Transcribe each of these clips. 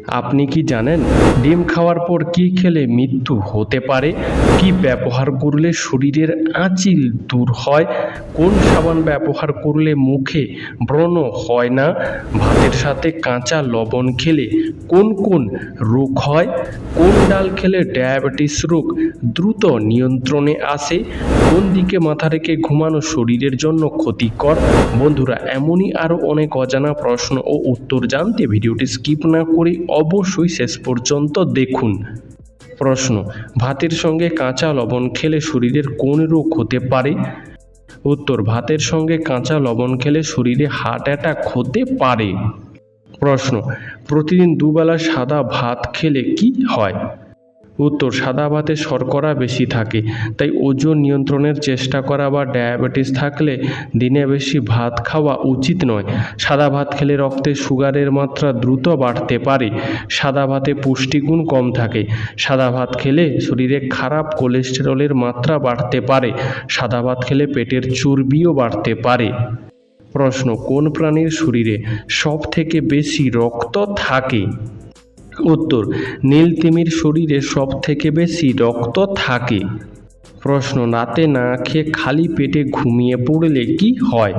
আপনি কি জানেন ডিম খাওয়ার পর কি খেলে মৃত্যু হতে পারে? কি ব্যবহার করলে শরীরের আঁচিল দূর হয়? কোন সাবান ব্যবহার করলে মুখে ব্রণ হয় না? ভাতের সাথে কাঁচা লবণ খেলে কোন কোন রোগ হয়? কোন ডাল খেলে ডায়াবেটিস রোগ দ্রুত নিয়ন্ত্রণে আসে? কোন দিকে মাথা রেখে ঘুমানো শরীরের জন্য ক্ষতিকর? বন্ধুরা, এমনই আরও অনেক অজানা প্রশ্ন ও উত্তর জানতে ভিডিওটি স্কিপ না করে অবশ্যই শেষ পর্যন্ত দেখুন। প্রশ্ন: ভাতের সঙ্গে কাঁচা লবণ খেলে শরীরের কোন রোগ হতে পারে? উত্তর: ভাতের সঙ্গে কাঁচা লবণ খেলে শরীরে হার্ট অ্যাটাক হতে পারে। প্রশ্ন: প্রতিদিন দুবেলা সাদা ভাত খেলে কি হয়? উত্তর: সাদা ভাতে শর্করা বেশি থাকে, তাই ওজন নিয়ন্ত্রণের চেষ্টা করা বা ডায়াবেটিস থাকলে দিনে বেশি ভাত খাওয়া উচিত নয়। সাদা ভাত খেলে রক্তে সুগারের মাত্রা দ্রুত বাড়তে পারে। সাদা ভাতে পুষ্টিগুণ কম থাকে। সাদা ভাত খেলে শরীরে খারাপ কোলেস্টেরলের মাত্রা বাড়তে পারে। সাদা ভাত খেলে পেটের চর্বিও বাড়তে পারে। প্রশ্ন: কোন প্রাণীর শরীরে সবথেকে বেশি রক্ত থাকে? উত্তর: নীল তিমির শরীরে সবথেকে বেশি রক্ত থাকে। প্রশ্ন: রাতে না খেয়ে খালি পেটে ঘুমিয়ে পড়লে কি হয়?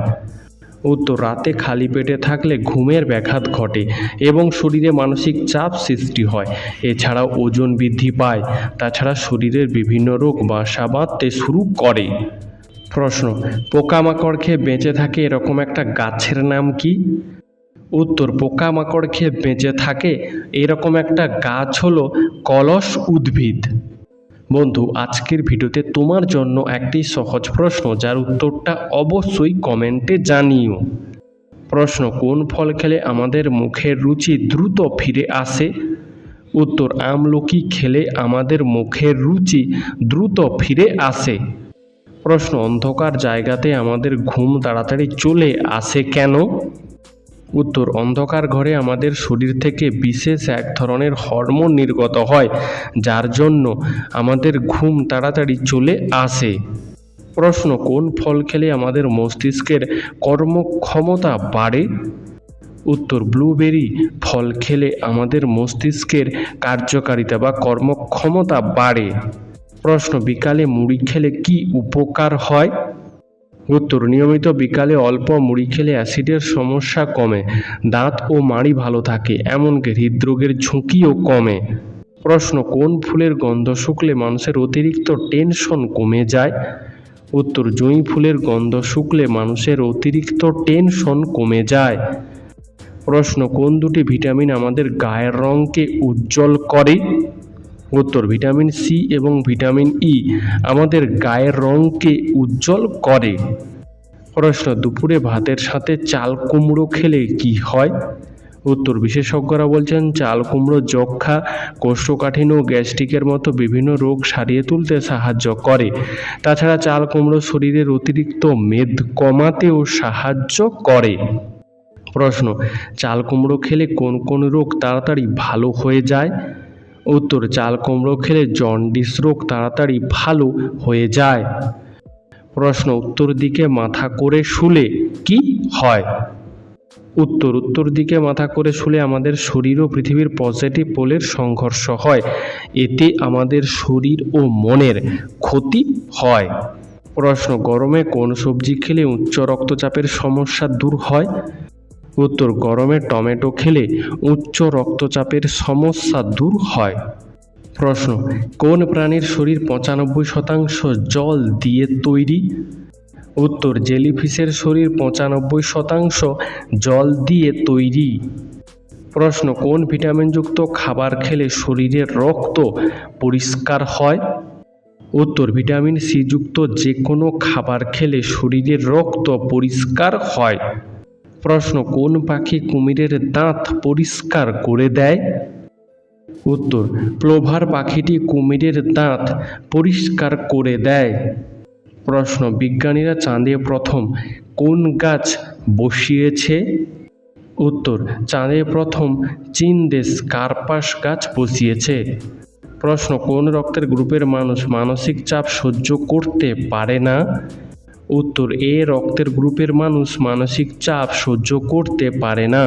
উত্তর: রাতে খালি পেটে থাকলে ঘুমের ব্যাঘাত ঘটে এবং শরীরে মানসিক চাপ সৃষ্টি হয়। এছাড়াও ওজন বৃদ্ধি পায়। তাছাড়া শরীরের বিভিন্ন রোগ বাসা বাঁধতে শুরু করে। প্রশ্ন: পোকামাকড় খেয়ে বেঁচে থাকে এরকম একটা গাছের নাম কি? উত্তর: পোকামাকড় খেয়ে বেঁচে থাকে এরকম একটা গাছ হলো কলস উদ্ভিদ। বন্ধু, আজকের ভিডিওতে তোমার জন্য একটি সহজ প্রশ্ন, যার উত্তরটা অবশ্যই কমেন্টে জানিও। প্রশ্ন: কোন ফল খেলে আমাদের মুখের রুচি দ্রুত ফিরে আসে? উত্তর: আমলকি খেলে আমাদের মুখের রুচি দ্রুত ফিরে আসে। প্রশ্ন: অন্ধকার জায়গাতে আমাদের ঘুম তাড়াতাড়ি চলে আসে কেন? উত্তর: অন্ধকার ঘরে আমাদের শরীর থেকে বিশেষ এক ধরনের হরমোন নির্গত হয়, যার জন্য আমাদের ঘুম তাড়াতাড়ি চলে আসে। প্রশ্ন: কোন ফল খেলে আমাদের মস্তিষ্কের কর্মক্ষমতা বাড়ে? উত্তর: ব্লুবেরি ফল খেলে আমাদের মস্তিষ্কের কার্যকারিতা বা কর্মক্ষমতা বাড়ে। প্রশ্ন: বিকালে মুড়ি খেলে কি উপকার হয়? উত্তর: নিয়মিত বিকালে অল্প মুড়ি খেলে অ্যাসিডের সমস্যা কমে, দাঁত ও মাড়ি ভালো থাকে, এমনকি হৃদরোগের ঝুঁকিও কমে। প্রশ্ন: কোন ফুলের গন্ধ শুকলে মানুষের অতিরিক্ত টেনশন কমে যায়? উত্তর: জুঁই ফুলের গন্ধ শুকলে মানুষের অতিরিক্ত টেনশন কমে যায়। প্রশ্ন: কোন দুটি ভিটামিন আমাদের গায়ের রঙকে উজ্জ্বল করে? উত্তর: ভিটামিন সি এবং ভিটামিন ই আমাদের গায়ের রঙকে উজ্জ্বল করে। প্রশ্ন: দুপুরে ভাতের সাথে চাল কুমড়ো খেলে কি হয়? উত্তর: বিশেষজ্ঞরা বলছেন চাল কুমড়ো যক্ষা, কোষ্ঠকাঠিন্য ও গ্যাস্ট্রিকের মতো বিভিন্ন রোগ সারিয়ে তুলতে সাহায্য করে। তাছাড়া চাল কুমড়ো শরীরের অতিরিক্ত মেদ কমাতেও সাহায্য করে। প্রশ্ন: চাল কুমড়ো খেলে কোন কোন রোগ তাড়াতাড়ি ভালো হয়ে যায়? উত্তর: চাল কুমড়ো খেলে জন্ডিস রোগ তাড়াতাড়ি ভালো হয়ে যায়। প্রশ্ন: উত্তর দিকে মাথা করে শুলে কি হয়? উত্তর দিকে মাথা করে শুলে আমাদের শরীর ও পৃথিবীর পজিটিভ পোলের সংঘর্ষ হয়। এতে আমাদের শরীর ও মনের ক্ষতি হয়। প্রশ্ন: গরমে কোন সবজি খেলে উচ্চ রক্তচাপের সমস্যা দূর হয়? উত্তর: গরমে টমেটো খেলে উচ্চ রক্তচাপের সমস্যা দূর হয়। প্রশ্ন: কোন প্রাণীর শরীর 95% জল দিয়ে তৈরি? উত্তর: জেলিফিশের শরীর 95% জল দিয়ে তৈরি। প্রশ্ন: কোন ভিটামিনযুক্ত খাবার খেলে শরীরের রক্ত পরিষ্কার হয়? উত্তর: ভিটামিন সি যুক্ত যে কোনো খাবার খেলে শরীরের রক্ত পরিষ্কার হয়। প্রশ্ন: কোন পাখি কুমিরের দাঁত পরিষ্কার করে দেয়? উত্তর: প্লোভার পাখিটি কুমিরের দাঁত পরিষ্কার করে দেয়। প্রশ্ন: বিজ্ঞানীরা চাঁদে প্রথম কোন গাছ বসিয়েছে? উত্তর: চাঁদে প্রথম চীন দেশ কার্পাস গাছ বসিয়েছে। প্রশ্ন: কোন রক্তের গ্রুপের মানুষ মানসিক চাপ সহ্য করতে পারে না? উত্তর এ রক্তের গ্রুপের মানুষ মানসিক চাপ সহ্য করতে পারে না।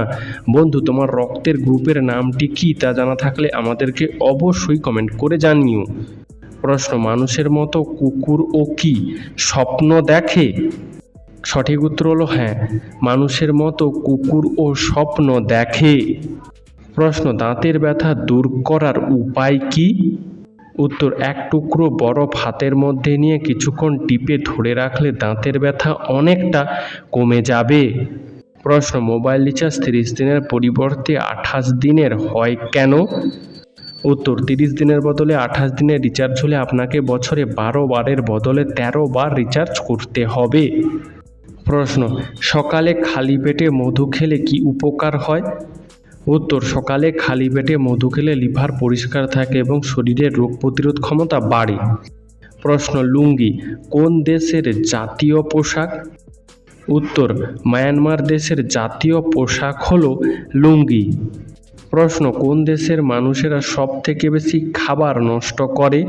বন্ধু, তোমার রক্তের গ্রুপের নামটি কি তা জানা থাকলে আমাদেরকে অবশ্যই কমেন্ট করে জানিও। প্রশ্ন, মানুষের মতো কুকুরও কি স্বপ্ন দেখে? সঠিক উত্তর হলো হ্যাঁ, মানুষের মতো কুকুরও স্বপ্ন দেখে। প্রশ্ন, দাঁতের ব্যথা দূর করার উপায় কি? উত্তর, এক টুকরো বরফ হাতের মধ্যে নিয়ে কিছুক্ষণ টিপে ধরে রাখলে দাঁতের ব্যথা অনেকটা কমে যাবে। প্রশ্ন, মোবাইল রিচার্জ 30 দিনের পরিবর্তে 28 দিনের হয় কেন? উত্তর, 30 দিনের বদলে 28 দিনের রিচার্জ হলে আপনাকে বছরে 12 বারের বদলে 13 বার রিচার্জ করতে হবে। প্রশ্ন, সকালে খালি পেটে মধু খেলে কি উপকার হয়? উত্তর, সকালে খালি পেটে মধু খেলে লিভার পরিষ্কার থাকে এবং শরীরের রোগ প্রতিরোধ ক্ষমতা বাড়ে। প্রশ্ন, লুঙ্গি কোন দেশের জাতীয় পোশাক? উত্তর, মায়ানমার দেশের জাতীয় পোশাক হলো লুঙ্গি। প্রশ্ন, কোন দেশের মানুষেরা সব থেকে বেশি খাবার নষ্ট করে?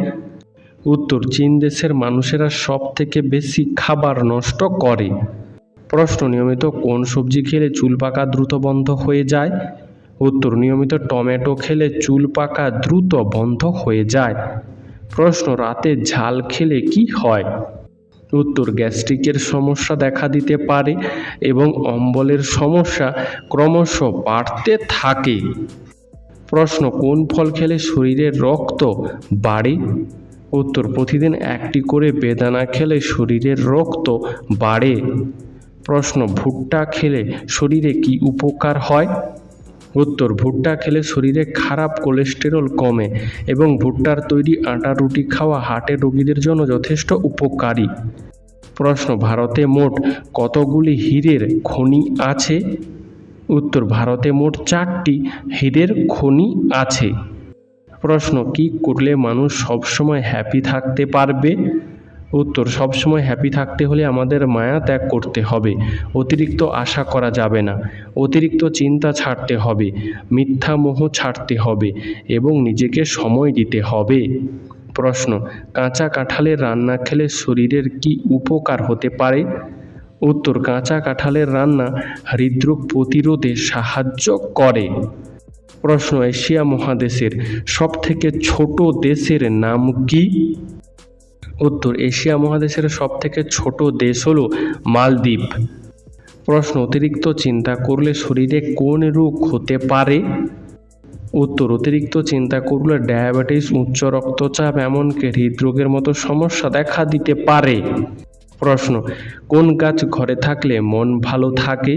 উত্তর, চীন দেশের মানুষেরা সব থেকে বেশি খাবার নষ্ট করে। প্রশ্ন, নিয়মিত কোন সবজি খেলে চুল পাকা দ্রুত বন্ধ হয়ে যায়? উত্তর, নিয়মিত টমেটো খেলে চুল পাকা দ্রুত বন্ধ হয়ে যায়। প্রশ্ন, রাতে ঝাল খেলে কি হয়? উত্তর, গ্যাস্ট্রিকের সমস্যা দেখা দিতে পারে এবং অম্বলের সমস্যা ক্রমশ বাড়তে থাকে। প্রশ্ন, কোন ফল খেলে শরীরের রক্ত বাড়ে? উত্তর, প্রতিদিন একটি করে বেদানা খেলে শরীরের রক্ত বাড়ে। প্রশ্ন, ভুট্টা খেলে শরীরে কি উপকার হয়? উত্তর, ভুট্টা খেলে শরীরে খারাপ কোলেস্টেরল কমে এবং ভুট্টার তৈরি আটা রুটি খাওয়া হার্টের রোগীদের জন্য যথেষ্ট উপকারী। প্রশ্ন, ভারতে মোট কতগুলি হীরের খনি আছে? উত্তর, ভারতে মোট 4টি হীরের খনি আছে। প্রশ্ন, কি করলে মানুষ সবসময় হ্যাপি থাকতে পারবে? উত্তর, সবসময় হ্যাপি থাকতে হলে আমাদের মায়া ত্যাগ করতে হবে, অতিরিক্ত আশা করা যাবে না, অতিরিক্ত চিন্তা ছাড়তে হবে, মিথ্যা মোহ ছাড়তে হবে এবং নিজেকে সময় দিতে হবে। প্রশ্ন, কাঁচা কাঁঠালের রান্না খেলে শরীরের কি উপকার হতে পারে? উত্তর, কাঁচা কাঁঠালের রান্না হৃদরোগ প্রতিরোধে সাহায্য করে। প্রশ্ন, এশিয়া মহাদেশের সবথেকে ছোট দেশের নাম কি? উত্তর, এশিয়া মহাদেশের সবথেকে ছোট দেশ হলো মালদ্বীপ। প্রশ্ন, অতিরিক্ত চিন্তা করলে শরীরে কোন রোগ হতে পারে? উত্তর, অতিরিক্ত চিন্তা করলে ডায়াবেটিস, উচ্চ রক্তচাপ এমনকি হৃদরোগের মতো সমস্যা দেখা দিতে পারে। প্রশ্ন, কোন গাছ ঘরে থাকলে মন ভালো থাকে?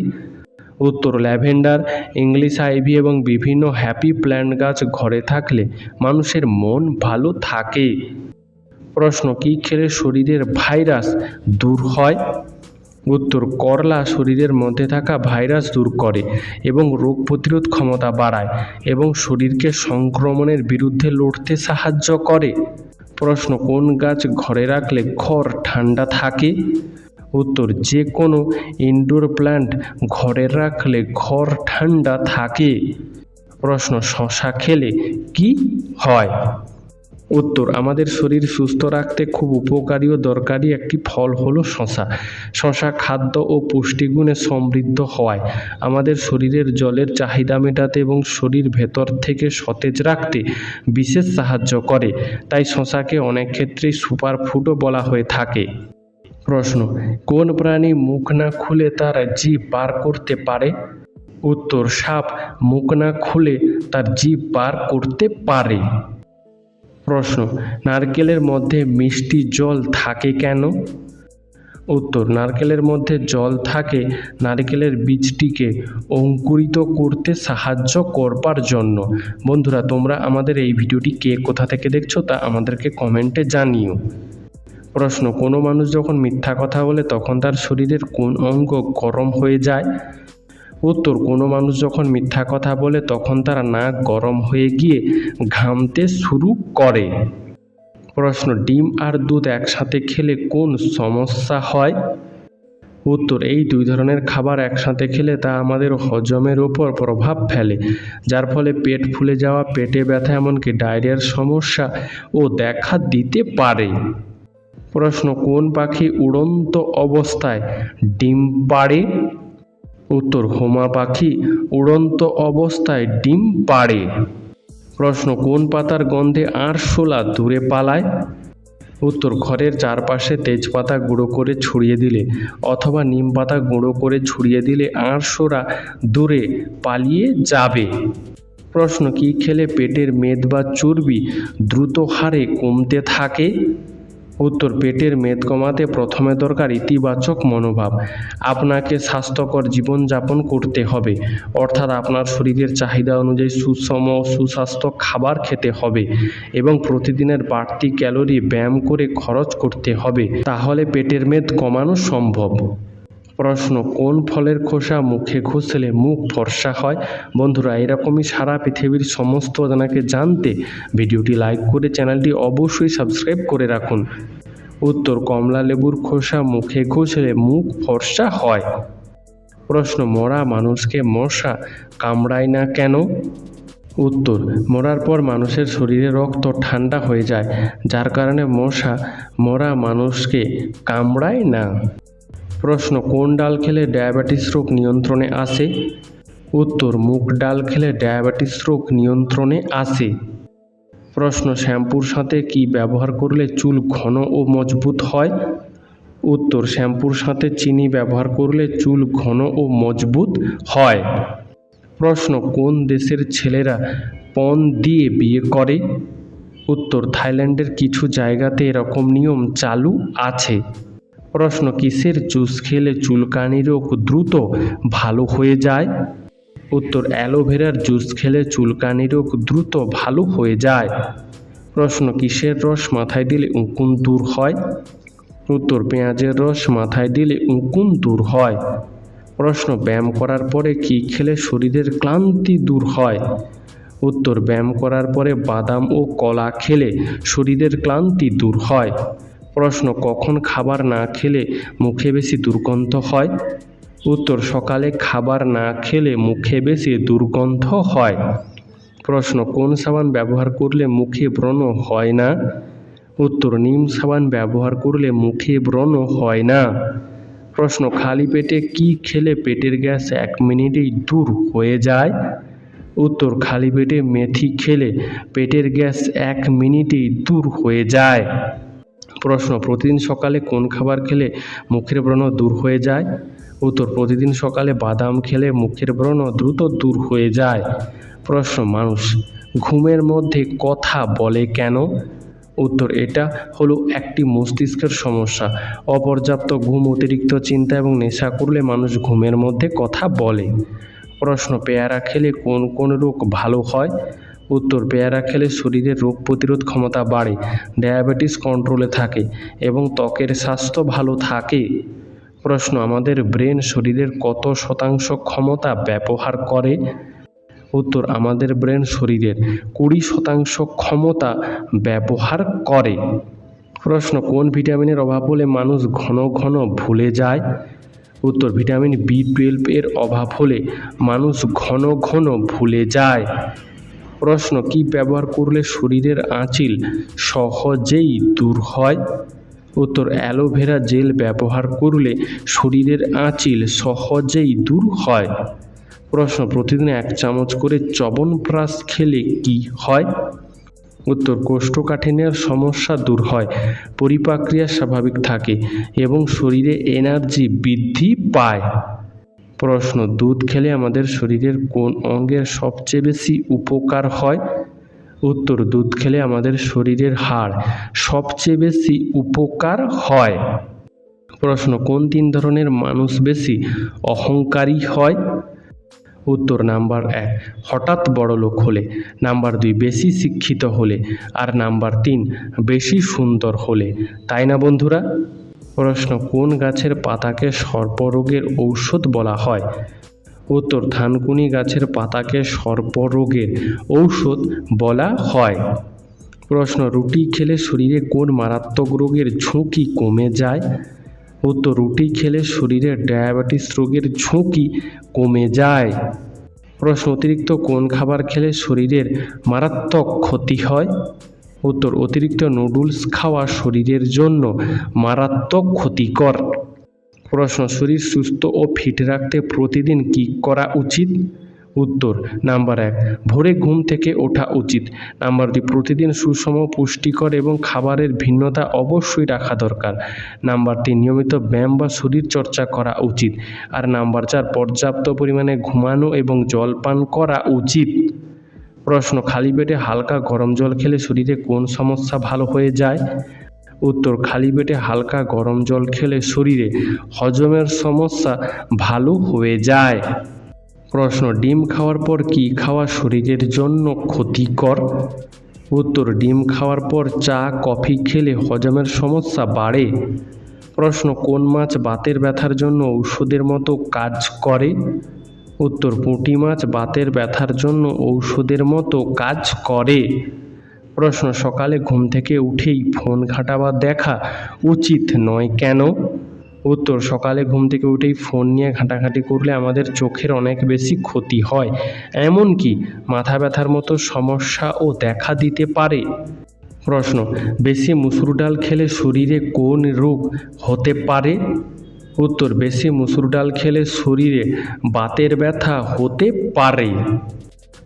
উত্তর, ল্যাভেন্ডার, ইংলিশ আইভি এবং বিভিন্ন হ্যাপি প্ল্যান্ট গাছ ঘরে থাকলে মানুষের মন ভালো থাকে। প্রশ্ন, কি খেলে শরীরের ভাইরাস দূর হয়? উত্তর, করলা শরীরের মধ্যে থাকা ভাইরাস দূর করে এবং রোগ প্রতিরোধ ক্ষমতা বাড়ায় এবং শরীরকে সংক্রমণের বিরুদ্ধে লড়তে সাহায্য করে। প্রশ্ন, কোন গাছ ঘরে রাখলে ঘর ঠান্ডা থাকে? উত্তর, যে কোনো ইনডোর প্ল্যান্ট ঘরে রাখলে ঘর ঠান্ডা থাকে। প্রশ্ন, শশা খেলে কি হয়? উত্তর, আমাদের শরীর সুস্থ রাখতে খুব উপকারী ও দরকারি একটি ফল হলো শশা। শশা খাদ্য ও পুষ্টিগুণে সমৃদ্ধ হওয়ায় আমাদের শরীরের জলের চাহিদা মেটাতে এবং শরীর ভেতর থেকে সতেজ রাখতে বিশেষ সাহায্য করে। তাই শশাকে অনেক ক্ষেত্রেই সুপারফুডও বলা হয়ে থাকে। প্রশ্ন, কোন প্রাণী মুখ না খুলে তার জিভ বার করতে পারে? উত্তর, সাপ মুখ না খুলে তার জিভ বার করতে পারে। প্রশ্ন, নারকেলের মধ্যে মিষ্টি জল থাকে কেন? উত্তর, নারকেলের মধ্যে জল থাকে নারকেলের বীজটিকে অঙ্কুরিত করতে সাহায্য করবার জন্য। বন্ধুরা, তোমরা আমাদের এই ভিডিওটি কে কোথা থেকে দেখছো তা আমাদেরকে কমেন্টে জানিও। প্রশ্ন, কোনো মানুষ যখন মিথ্যা কথা বলে তখন তার শরীরের কোন অঙ্গ গরম হয়ে যায়? উত্তর, কোনো মানুষ যখন মিথ্যা কথা বলে তখন তার নাক গরম হয়ে গিয়ে ঘামতে শুরু করে। প্রশ্ন, ডিম আর দুধ একসাথে খেলে কোন সমস্যা হয়? উত্তর, এই দুই ধরনের খাবার একসাথে খেলে তা আমাদের হজমের উপর প্রভাব ফেলে, যার ফলে পেট ফুলে যাওয়া, পেটে ব্যথা এমনকি ডায়রিয়ার সমস্যা ও দেখা দিতে পারে। প্রশ্ন, কোন পাখি উড়ন্ত অবস্থায় ডিম পাড়ে? উত্তর, হুমা পাখি উড়ন্ত অবস্থায় ডিম পাড়ে। প্রশ্ন, কোন পাতার গন্ধে আরশোলা দূরে পালায়? উত্তর, ঘরের চারপাশে তেজপাতা গুঁড়ো করে ছড়িয়ে দিলে অথবা নিম পাতা গুঁড়ো করে ছড়িয়ে দিলে আরশোলা দূরে পালিয়ে যাবে। প্রশ্ন, কি খেলে পেটের মেদ বা চর্বি দ্রুত হারে কমতে থাকে? উত্তর, পেটের মেদ কমাতে প্রথমে দরকার ইতিবাচক মনোভাব। আপনাকে স্বাস্থ্যকর জীবনযাপন করতে হবে, অর্থাৎ আপনার শরীরের চাহিদা অনুযায়ী সুষম ও সুস্বাস্থ্য খাবার খেতে হবে এবং প্রতিদিনের বাড়তি ক্যালোরি ব্যায়াম করে খরচ করতে হবে, তাহলে পেটের মেদ কমানো সম্ভব। প্রশ্ন, কোন ফলের খোসা মুখে ঘষলে মুখ ফর্সা হয়? বন্ধুরা, এরকমই সারা পৃথিবীর সমস্ত জানাকে জানতে ভিডিওটি লাইক করে চ্যানেলটি অবশ্যই সাবস্ক্রাইব করে রাখুন। উত্তর, কমলা লেবুর খোসা মুখে ঘষলে মুখ ফর্সা হয়। প্রশ্ন, মরা মানুষকে মশা কামড়ায় না কেন? উত্তর, মরার পর মানুষের শরীরে রক্ত ঠান্ডা হয়ে যায়, যার কারণে মশা মরা মানুষকে কামড়ায় না। প্রশ্ন, কোন ডাল খেলে ডায়াবেটিস রোগ নিয়ন্ত্রণে আসে? উত্তর, মুগ ডাল খেলে ডায়াবেটিস রোগ নিয়ন্ত্রণে আসে। প্রশ্ন, শ্যাম্পুর সাথে কি ব্যবহার করলে চুল ঘন ও মজবুত হয়? উত্তর, শ্যাম্পুর সাথে চিনি ব্যবহার করলে চুল ঘন ও মজবুত হয়। প্রশ্ন, কোন দেশের ছেলেরা পণ দিয়ে বিয়ে করে? উত্তর, থাইল্যান্ডের কিছু জায়গাতে এরকম নিয়ম চালু আছে। প্রশ্ন, কিসের জুস খেলে চুলকানি রোগ দ্রুত ভালো হয়ে যায়? উত্তর, অ্যালোভেরার জুস খেলে চুলকানি রোগ দ্রুত ভালো হয়ে যায়। প্রশ্ন, কিসের রস মাথায় দিলে উকুন দূর হয়? উত্তর, পেঁয়াজের রস মাথায় দিলে উকুন দূর হয়। প্রশ্ন, ব্যায়াম করার পরে কি খেলে শরীরের ক্লান্তি দূর হয়? উত্তর, ব্যায়াম করার পরে বাদাম ও কলা খেলে শরীরের ক্লান্তি দূর হয়। প্রশ্ন, কখন খাবার না খেলে মুখে বেশি দুর্গন্ধ হয়? উত্তর, সকালে খাবার না খেলে মুখে বেশি দুর্গন্ধ হয়। প্রশ্ন, কোন সাবান ব্যবহার করলে মুখে ব্রণ হয় না? উত্তর, নিম সাবান ব্যবহার করলে মুখে ব্রণ হয় না। প্রশ্ন, খালি পেটে কি খেলে পেটের গ্যাস 1 মিনিটেই দূর হয়ে যায়? উত্তর, খালি পেটে মেথি খেলে পেটের গ্যাস 1 মিনিটেই দূর হয়ে যায়। প্রশ্ন, প্রতিদিন সকালে কোন খাবার খেলে মুখের ব্রণ দূর হয়ে যায়? উত্তর, প্রতিদিন সকালে বাদাম খেলে মুখের ব্রণ দ্রুত দূর হয়ে যায়। প্রশ্ন, মানুষ ঘুমের মধ্যে কথা বলে কেন? উত্তর, এটা হলো একটি মস্তিষ্কের সমস্যা। অপর্যাপ্ত ঘুম, অতিরিক্ত চিন্তা এবং নেশা করলে মানুষ ঘুমের মধ্যে কথা বলে। প্রশ্ন, পেয়ারা খেলে কোন কোন রোগ ভালো হয়? উত্তর, পেয়ারা খেলে শরীরের রোগ প্রতিরোধ ক্ষমতা বাড়ে, ডায়াবেটিস কন্ট্রোলে থাকে এবং ত্বকের স্বাস্থ্য ভালো থাকে। প্রশ্ন, আমাদের ব্রেন শরীরের কত শতাংশ ক্ষমতা ব্যবহার করে? উত্তর, আমাদের ব্রেন শরীরের 20% ক্ষমতা ব্যবহার করে। প্রশ্ন, কোন ভিটামিনের অভাব হলে মানুষ ঘন ঘন ভুলে যায়? উত্তর, ভিটামিন B12 এর অভাব হলে মানুষ ঘন ঘন ভুলে যায়। প্রশ্ন, কি ব্যবহার করলে শরীরের আঁচিল সহজেই দূর হয়? উত্তর, অ্যালোভেরা জেল ব্যবহার করলে শরীরের আঁচিল সহজেই দূর হয়। প্রশ্ন, প্রতিদিন 1 চামচ করে চ্যবনপ্রাশ খেলে কি হয়? উত্তর, কোষ্ঠকাঠিন্যের সমস্যা দূর হয়, পরিপাক্রিয়া স্বাভাবিক থাকে এবং শরীরে এনার্জি বৃদ্ধি পায়। প্রশ্ন, দুধ খেলে আমাদের শরীরের কোন অঙ্গের সবচেয়ে বেশি উপকার হয়? উত্তর, দুধ খেলে আমাদের শরীরের হাড় সবচেয়ে বেশি উপকার হয়। প্রশ্ন, কোন 3 ধরনের মানুষ বেশি অহংকারী হয়? উত্তর, নাম্বার 1 হঠাৎ বড়লোক হলে, নাম্বার 2 বেশি শিক্ষিত হলে, আর নাম্বার 3 বেশি সুন্দর হলে। তাই না বন্ধুরা? প্রশ্ন, কোন গাছের পাতাকে সর্পরোগের ঔষধ বলা হয়? উত্তর, থানকুনি গাছের পাতাকে সর্পরোগের ঔষধ বলা হয়। প্রশ্ন, রুটি খেলে শরীরে কোন মারাত্মক রোগের ঝুঁকি কমে যায়? উত্তর, রুটি খেলে শরীরে ডায়াবেটিস রোগের ঝুঁকি কমে যায়। প্রশ্ন, অতিরিক্ত কোন খাবার খেলে শরীরের মারাত্মক ক্ষতি হয়? উত্তর, অতিরিক্ত নুডলস খাওয়া শরীরের জন্য মারাত্মক ক্ষতিকর। প্রশ্ন, শরীর সুস্থ ও ফিট রাখতে প্রতিদিন কী করা উচিত? উত্তর, নাম্বার 1, ভোরে ঘুম থেকে ওঠা উচিত। নাম্বার 2, প্রতিদিন সুষম, পুষ্টিকর এবং খাবারের ভিন্নতা অবশ্যই রাখা দরকার। নাম্বার 3, নিয়মিত ব্যায়াম বা শরীর চর্চা করা উচিত। আর নাম্বার 4, পর্যাপ্ত পরিমাণে ঘুমানো এবং জল পান করা উচিত। প্রশ্ন, খালি পেটে হালকা গরম জল খেলে শরীরে কোন সমস্যা ভালো হয়ে যায়? উত্তর, খালি পেটে হালকা গরম জল খেলে শরীরে হজমের সমস্যা ভালো হয়ে যায়। প্রশ্ন, ডিম খাওয়ার পর কি খাওয়া শরীরের জন্য ক্ষতিকর? উত্তর, ডিম খাওয়ার পর চা, কফি খেলে হজমের সমস্যা বাড়ে। প্রশ্ন, কোন মাছ বাতের ব্যথার জন্য ঔষধের মতো কাজ করে? উত্তর, পুঁটি মাছ বাতের ব্যথার জন্য ঔষধের মতো কাজ করে। প্রশ্ন, সকালে ঘুম থেকে উঠেই ফোন ঘাঁটা বা দেখা উচিত নয় কেন? উত্তর, সকালে ঘুম থেকে উঠেই ফোন নিয়ে ঘাঁটাঘাঁটি করলে আমাদের চোখের অনেক বেশি ক্ষতি হয়, এমনকি মাথা ব্যথার মতো সমস্যাও দেখা দিতে পারে। প্রশ্ন, বেশি মুসুর ডাল খেলে শরীরে কোন রোগ হতে পারে? উত্তর, বেশি মুসুর ডাল খেলে শরীরে বাতের ব্যথা হতে পারে।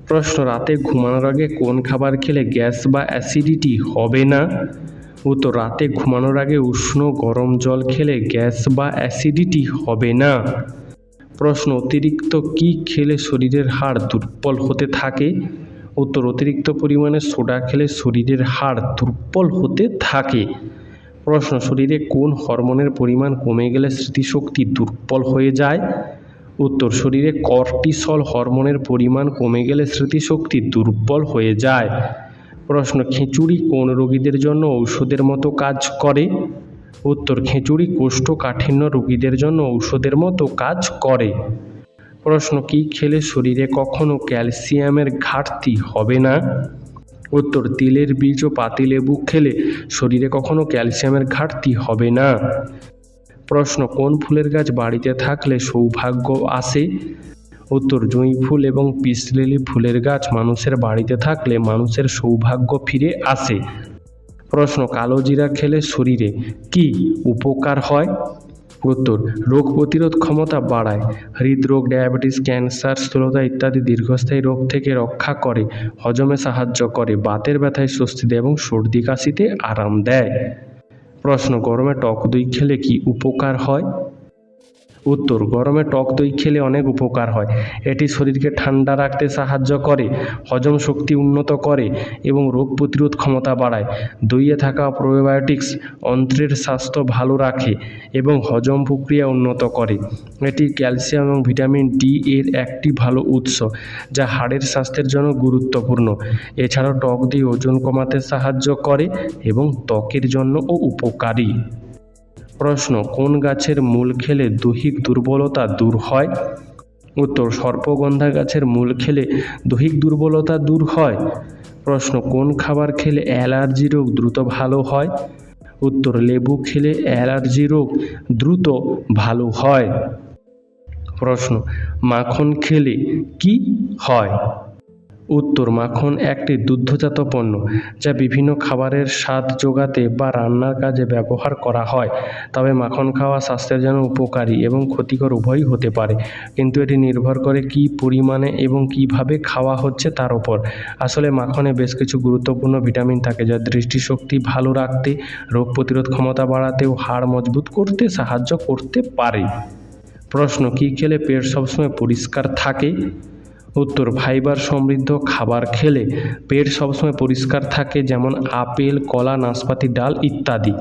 প্রশ্ন, রাতে ঘুমানোর আগে কোন খাবার খেলে গ্যাস বা অ্যাসিডিটি হবে না? উত্তর, রাতে ঘুমানোর আগে উষ্ণ গরম জল খেলে গ্যাস বা অ্যাসিডিটি হবে না। প্রশ্ন, অতিরিক্ত কি খেলে শরীরের হাড় দুর্বল হতে থাকে? উত্তর, অতিরিক্ত পরিমাণে সোডা খেলে শরীরের হাড় দুর্বল হতে থাকে। প্রশ্ন, শরীরে কোন হরমোনের পরিমাণ কমে গেলে স্মৃতিশক্তি দুর্বল হয়ে যায়? উত্তর, শরীরে কর্টিসল হরমোনের পরিমাণ কমে গেলে স্মৃতিশক্তি দুর্বল হয়ে যায়। প্রশ্ন, খিচুড়ি কোন রোগীদের জন্য ঔষধের মতো কাজ করে? উত্তর, খিচুড়ি কোষ্ঠকাঠিন্য রোগীদের জন্য ঔষধের মতো কাজ করে। প্রশ্ন, কি খেলে শরীরে কখনো ক্যালসিয়ামের ঘাটতি হবে না? উত্তর, তিলের বীজ ও পাতিলেবু খেলে শরীরে কখনো ক্যালসিয়ামের ঘাটতি হবে না। প্রশ্ন, কোন ফুলের গাছ বাড়িতে থাকলে সৌভাগ্য আসে? উত্তর, জুঁই ফুল এবং পিস লিলি ফুলের গাছ মানুষের বাড়িতে থাকলে মানুষের সৌভাগ্য ফিরে আসে। প্রশ্ন, কালো জিরা খেলে শরীরে কি উপকার হয়? উত্তর, রোগ প্রতিরোধ ক্ষমতা বাড়ায়, হৃদরোগ, ডায়াবেটিস, ক্যান্সার, স্থূলতা ইত্যাদি দীর্ঘস্থায়ী রোগ থেকে রক্ষা করে, হজমে সাহায্য করে, বাতের ব্যথায় স্বস্তি দেয় এবং সর্দি কাশিতে আরাম দেয়। প্রশ্ন, গরমে টক দই খেলে কি উপকার হয়? উত্তর, গরমে টক দই খেলে অনেক উপকার হয়। এটি শরীরকে ঠান্ডা রাখতে সাহায্য করে, হজম শক্তি উন্নত করে এবং রোগ প্রতিরোধ ক্ষমতা বাড়ায়। দইয়ে থাকা প্রোবায়োটিক্স অন্ত্রের স্বাস্থ্য ভালো রাখে এবং হজম প্রক্রিয়া উন্নত করে। এটি ক্যালসিয়াম এবং ভিটামিন ডি এর একটি ভালো উৎস, যা হাড়ের স্বাস্থ্যের জন্য গুরুত্বপূর্ণ। এছাড়াও টক দই ওজন কমাতে সাহায্য করে এবং ত্বকের জন্যও উপকারী। প্রশ্ন, কোন গাছের মূল খেলে দৈহিক দুর্বলতা দূর হয়? উত্তর, সর্পগন্ধা গাছের মূল খেলে দৈহিক দুর্বলতা দূর হয়। প্রশ্ন, কোন খাবার খেলে অ্যালার্জি রোগ দ্রুত ভালো হয়? উত্তর, লেবু খেলে অ্যালার্জি রোগ দ্রুত ভালো হয়। প্রশ্ন, মাখন খেলে কি হয়? উত্তর, মাখন একটি দুগ্ধজাত পণ্য যা বিভিন্ন খাবারের স্বাদ যোগাতে বা রান্নার কাজে ব্যবহার করা হয়। তবে মাখন খাওয়া স্বাস্থ্যের জন্য উপকারী এবং ক্ষতিকর উভয়ই হতে পারে, কিন্তু এটি নির্ভর করে কী পরিমাণে এবং কীভাবে খাওয়া হচ্ছে তার উপর। আসলে মাখনে বেশ কিছু গুরুত্বপূর্ণ ভিটামিন থাকে যা দৃষ্টিশক্তি ভালো রাখতে, রোগ প্রতিরোধ ক্ষমতা বাড়াতে ও হাড় মজবুত করতে সাহায্য করতে পারে। প্রশ্ন, কী খেলে পেট সবসময় পরিষ্কার থাকে? উত্তর, ফাইবার সমৃদ্ধ খাবার খেলে পেট সবসময় পরিষ্কার থাকে, যেমন আপেল, কলা, নাশপাতি, ডাল ইত্যাদি।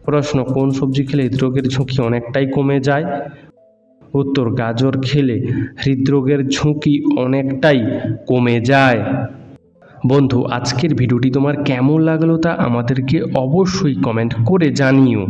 প্রশ্ন, কোন সবজি খেলে হৃদরোগের ঝুঁকি অনেকটাই কমে যায়? উত্তর, গাজর খেলে হৃদরোগের ঝুঁকি অনেকটাই কমে যায়। বন্ধু, আজকের ভিডিওটি তোমার কেমন লাগলো তা আমাদেরকে অবশ্যই কমেন্ট করে জানিও।